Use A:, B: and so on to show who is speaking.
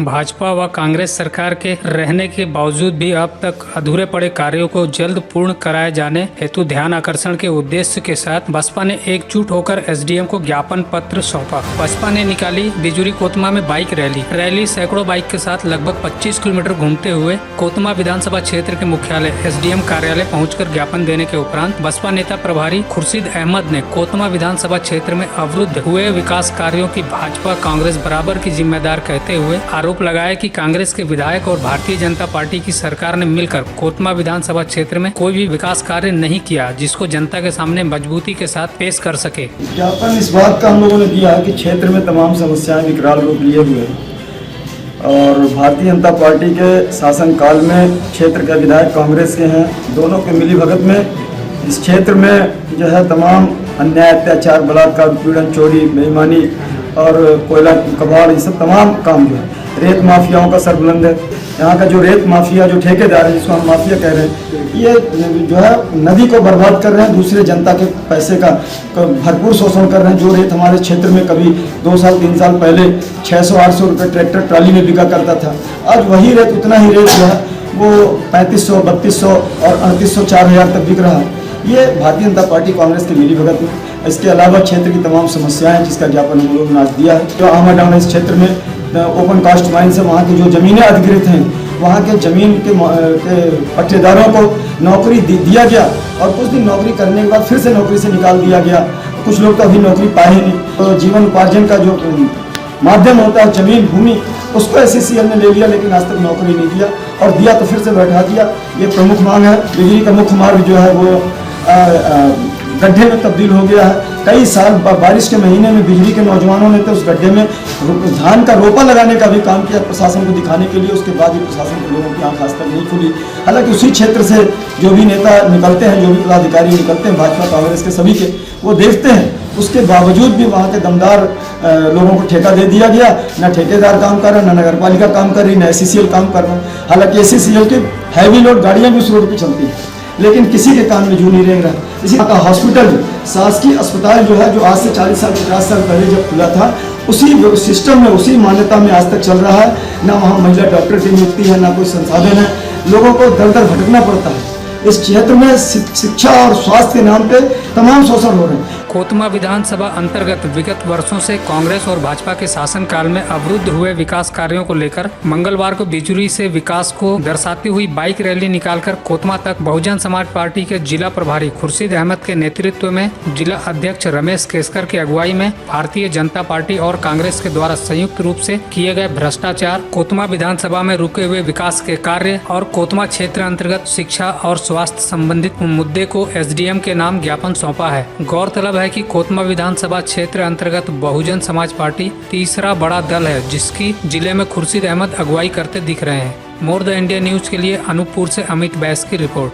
A: भाजपा व कांग्रेस सरकार के रहने के बावजूद भी अब तक अधूरे पड़े कार्यों को जल्द पूर्ण कराए जाने हेतु ध्यान आकर्षण के उद्देश्य के साथ बसपा ने एकजुट होकर एसडीएम को ज्ञापन पत्र सौंपा। बसपा ने निकाली बिजुरी कोतमा में बाइक रैली सैकड़ों बाइक के साथ लगभग 25 किलोमीटर घूमते हुए कोतमा विधानसभा क्षेत्र के मुख्यालय एसडीएम कार्यालय पहुंचकर ज्ञापन देने के उपरांत बसपा नेता प्रभारी खुर्शीद अहमद ने कोतमा विधानसभा क्षेत्र में अवरुद्ध हुए विकास कार्यों की भाजपा कांग्रेस बराबर की जिम्मेदार कहते हुए आरोप लगाया कि कांग्रेस के विधायक और भारतीय जनता पार्टी की सरकार ने मिलकर कोतमा विधानसभा क्षेत्र में कोई भी विकास कार्य नहीं किया जिसको जनता के सामने मजबूती के साथ पेश कर सके।
B: ज्ञापन इस बात का हम लोगों ने दिया है कि क्षेत्र में तमाम समस्याएं विकराल रूप लिए हुए हैं और भारतीय जनता पार्टी के शासनकाल में क्षेत्र के विधायक कांग्रेस के हैं। दोनों के मिलीभगत में इस क्षेत्र में जो है तमाम अन्याय, अत्याचार, बलात्कार, पीड़न, चोरी, बेईमानी और कोयला कबाड़, ये सब तमाम काम जो है रेत माफियाओं का सरबुलंद है। यहाँ का जो रेत माफिया, जो ठेकेदार है जिसको हम माफिया कह रहे हैं, ये जो है नदी को बर्बाद कर रहे हैं, दूसरे जनता के पैसे का भरपूर शोषण कर रहे हैं। जो रेत हमारे क्षेत्र में कभी 2 साल 3 साल पहले 600-800 रुपये ट्रैक्टर ट्राली में बिका करता था, आज वही रेत, उतना ही रेत जो है वो 3500, 3200 और 3800, 4000 तक बिक रहा है। ये भारतीय जनता पार्टी कांग्रेस के मिलीभगत में। इसके अलावा क्षेत्र की तमाम समस्याएं जिसका ज्ञापन हम लोग ने आज दिया है। जो आमाडाना इस क्षेत्र में ओपन कास्ट माइन से वहाँ की जो ज़मीनें अधिकृत हैं, वहाँ के ज़मीन के पट्टेदारों को नौकरी दिया गया और कुछ दिन नौकरी करने के बाद फिर से नौकरी से निकाल दिया गया। कुछ लोग तो अभी नौकरी पाए ही नहीं। तो जीवन उपार्जन का जो माध्यम होता है ज़मीन, भूमि, उसको SCCL ने ले लिया, लेकिन आज तक नौकरी नहीं दिया और दिया तो फिर से बैठा दिया। ये प्रमुख मांग है। बिजली का मुख्य मार्ग जो है वो गड्ढे में तब्दील हो गया है। कई साल बारिश के महीने में बिजली के नौजवानों ने तो उस गड्ढे में धान का रोपा लगाने का भी काम किया प्रशासन को दिखाने के लिए। उसके बाद ही प्रशासन के लोगों की आंख आज तक नहीं खुली। हालांकि उसी क्षेत्र से जो भी नेता निकलते हैं, जो भी पदाधिकारी निकलते हैं भाजपा कांग्रेस के सभी के, वो देखते हैं उसके बावजूद भी वहाँ के दमदार लोगों को ठेका दे दिया गया। न ठेकेदार काम कर रहा, न नगर पालिका काम कर रही, न SCCL काम कर रहा। हालांकि SCCL की हैवी लोड गाड़ियाँ भी उस रोड पर चलती हैं, लेकिन किसी के कान में जू नहीं रह रहा। इसी का हॉस्पिटल, शासकीय अस्पताल जो है, जो आज से 40 साल 50 साल पहले जब खुला था, उसी सिस्टम में, उसी मान्यता में आज तक चल रहा है। ना वहाँ महिला डॉक्टर की नियुक्ति है, ना कोई संसाधन है। लोगों को दर दर भटकना पड़ता है। इस क्षेत्र में शिक्षा और स्वास्थ्य के नाम पे तमाम शोषण हो रहे हैं।
A: कोतमा विधानसभा अंतर्गत विगत वर्षों से कांग्रेस और भाजपा के शासनकाल में अवरुद्ध हुए विकास कार्यों को लेकर मंगलवार को बिजुरी से विकास को दर्शाती हुई बाइक रैली निकालकर कोतमा तक बहुजन समाज पार्टी के जिला प्रभारी खुर्शीद अहमद के नेतृत्व में जिला अध्यक्ष रमेश केसकर की अगुवाई में भारतीय जनता पार्टी और कांग्रेस के द्वारा संयुक्त रूप से किए गए भ्रष्टाचार, कोतमा विधानसभा में रुके हुए विकास के कार्य और कोतमा क्षेत्र अंतर्गत शिक्षा और स्वास्थ्य संबंधित मुद्दे को SDM के नाम ज्ञापन सौंपा है। गौरतलब है कि कोतमा विधानसभा क्षेत्र अंतर्गत बहुजन समाज पार्टी तीसरा बड़ा दल है जिसकी जिले में खुर्शीद अहमद अगुवाई करते दिख रहे हैं। मोर द इंडिया न्यूज के लिए अनूपपुर से अमित बैस की रिपोर्ट।